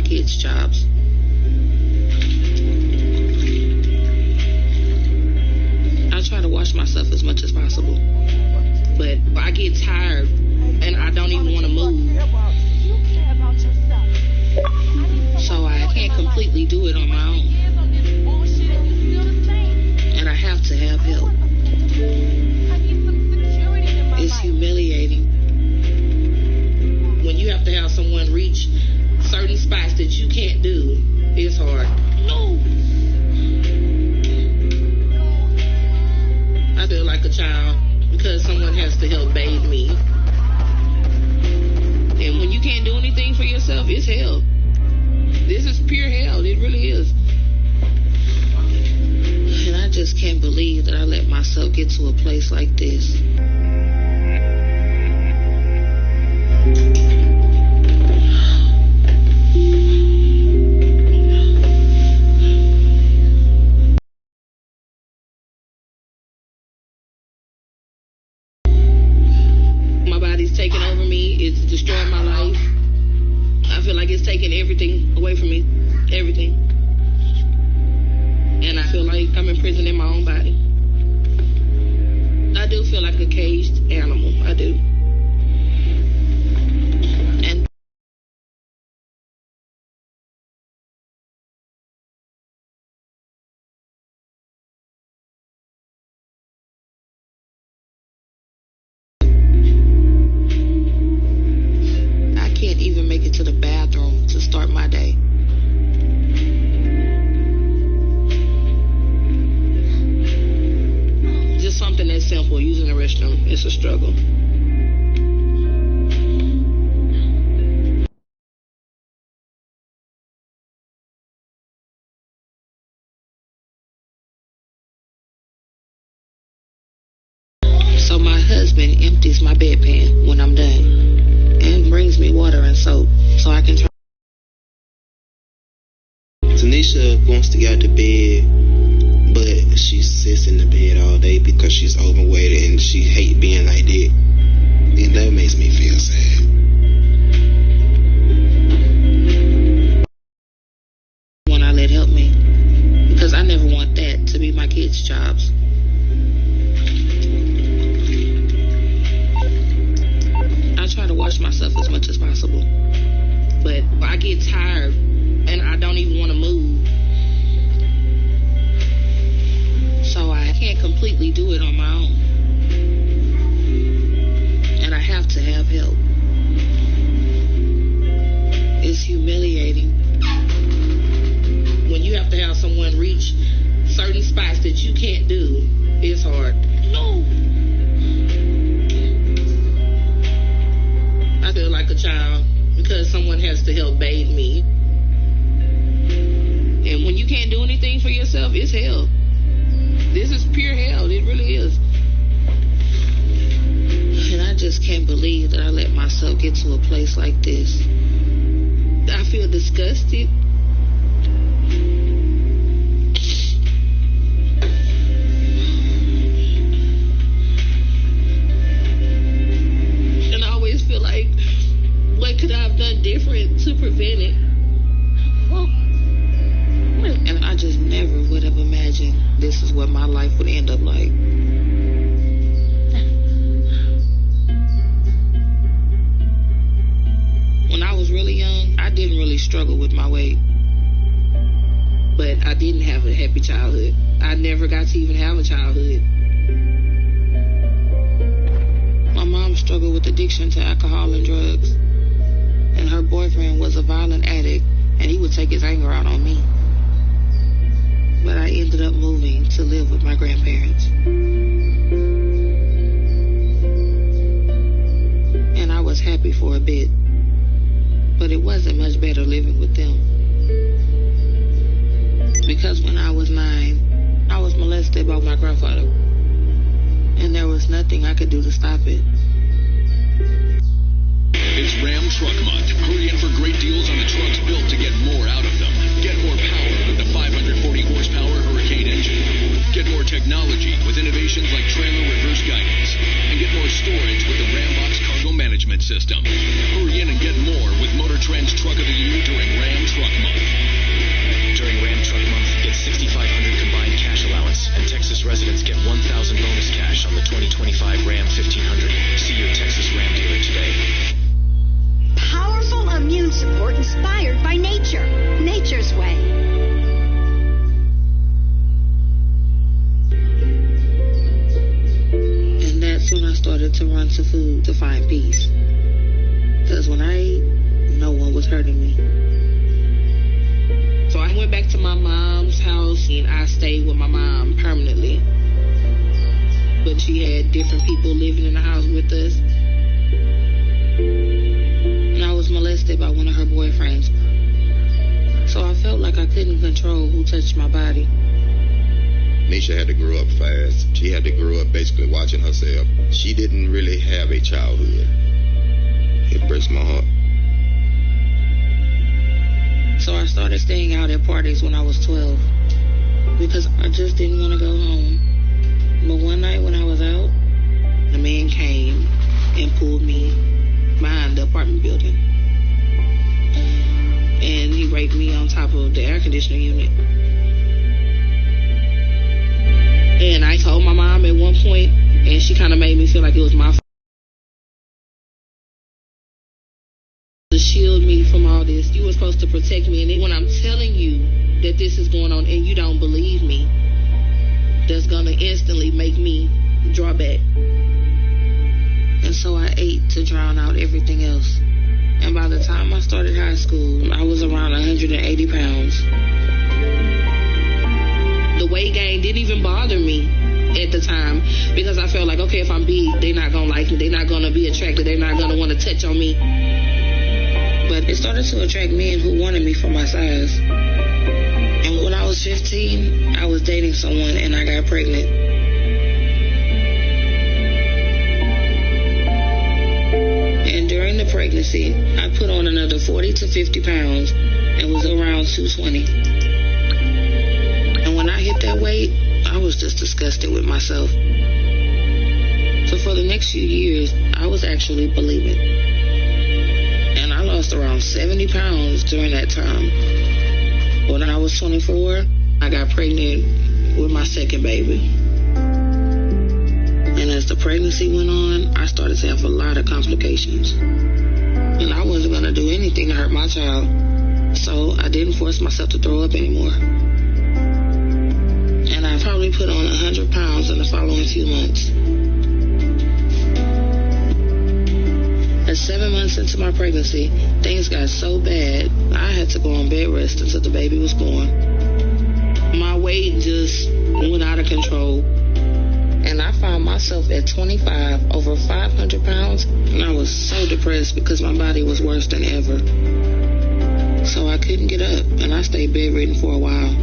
kids' jobs. I try to wash myself as much as possible, but I get tired and I don't even want to move. So I can't completely do it on my own. And I have to have help. It's humiliating when you have to have someone reach certain spots that you can't do. It's hard. No. I feel like a child because someone has to help bathe me. And when you can't do anything for yourself, it's hell. This is pure hell. It really is. And I just can't believe that I let myself get to a place like this. My body's taking over me. It's destroying my life. I feel like it's taking everything away from me. Everything. And I feel like I'm imprisoned in my own body. I do feel like a caged animal. I do. And I can't even make it to the bathroom to start my day. Something that's simple, using the restroom, it's a struggle. So my husband empties my bedpan when I'm done and brings me water and soap so I can try. Tanisha wants to get out of bed, but she sits in the bed all day because she's overweight and she hates being like that. And that makes me feel sad. When I let help me, because I never want that to be my kids' jobs. I try to wash myself as much as possible, but I get tired and I don't even want to move. So I can't completely do it on my own. And I have to have help. It's humiliating when you have to have someone reach certain spots that you can't do. It's hard. No. I feel like a child because someone has to help bathe me. And when you can't do anything for yourself, it's hell. This is pure hell. It really is. And I just can't believe that I let myself get to a place like this. I feel disgusted. And I always feel like, what could I have done different to prevent it? And I just never would have imagined this is what my life would end up like. When I was really young, I didn't really struggle with my weight. But I didn't have a happy childhood. I never got to even have a childhood. My mom struggled with addiction to alcohol and drugs. And her boyfriend was a violent addict, and he would take his anger out on me. But I ended up moving to live with my grandparents. And I was happy for a bit, but it wasn't much better living with them. Because when I was 9, I was molested by my grandfather. And there was nothing I could do to stop it. It's Ram Truck Month. Hurry in for great deals on the trucks built to get more out of them. Get more power with the 540 horsepower Hurricane engine. Get more technology with innovations like trailer reverse guidance. And get more storage with the Rambox cargo management system. Hurry in and get more with Motor Trend's Truck of the Year during Ram Truck run to food to find peace. Because when I ate, no one was hurting me. So I went back to my mom's house and I stayed with my mom permanently. But she had different people living in the house with us. And I was molested by one of her boyfriends. So I felt like I couldn't control who touched my body. Nisha had to grow up fast. She had to grow up basically watching herself. She didn't really have a childhood. It breaks my heart. So I started staying out at parties when I was 12 because I just didn't want to go home. But one night when I was out, a man came and pulled me behind the apartment building. And he raped me on top of the air conditioning unit. And I told my mom at one point, and she kind of made me feel like it was my fault. To shield me from all this. You were supposed to protect me. And then when I'm telling you that this is going on and you don't believe me, that's going to instantly make me draw back. And so I ate to drown out everything else. And by the time I started high school, I was around 180 pounds. The weight gain didn't even bother me at the time because I felt like, okay, if I'm big, they're not going to like me. They're not going to be attracted. They're not going to want to touch on me. But it started to attract men who wanted me for my size. And when I was 15, I was dating someone and I got pregnant. And during the pregnancy, I put on another 40 to 50 pounds and was around 220. And when I hit that weight, I was just disgusted with myself. So for the next few years, I was actually bulimic. And I lost around 70 pounds during that time. When I was 24, I got pregnant with my second baby. And as the pregnancy went on, I started to have a lot of complications. And I wasn't going to do anything to hurt my child. So I didn't force myself to throw up anymore. And I probably put on 100 pounds in the following few months. At 7 months into my pregnancy, things got so bad, I had to go on bed rest until the baby was born. My weight just went out of control. And I found myself at 25, over 500 pounds. And I was so depressed because my body was worse than ever. So I couldn't get up, and I stayed bedridden for a while.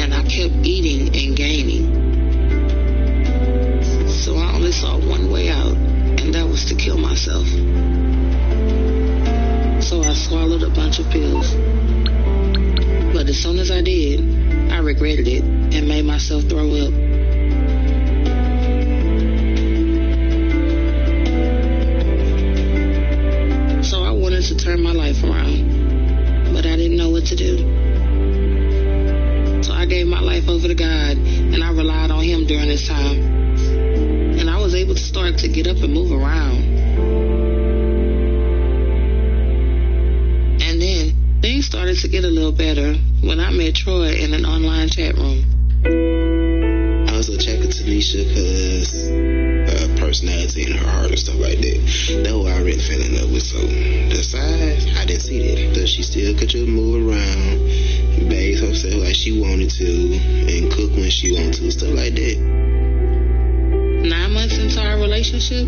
And I kept eating and gaining. So I only saw one way out, and that was to kill myself. So I swallowed a bunch of pills. But as soon as I did, I regretted it and made myself throw up. So I wanted to turn my life around, but I didn't know what to do. So I gave my life over to God, and I relied on Him during this time. And I was able to start to get up and move around. And then things started to get a little better when I met Troy in an online chat room. I was attracted to Nisha because her personality and her heart and stuff like that. That's what I really fell in love with. So the size, I didn't see that. But she still could just move around, bathe herself like she wanted to, and cook when she wanted to, stuff like that. 9 months into our relationship,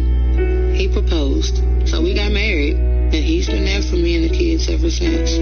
he proposed. So we got married, and he's been there for me and the kids ever since.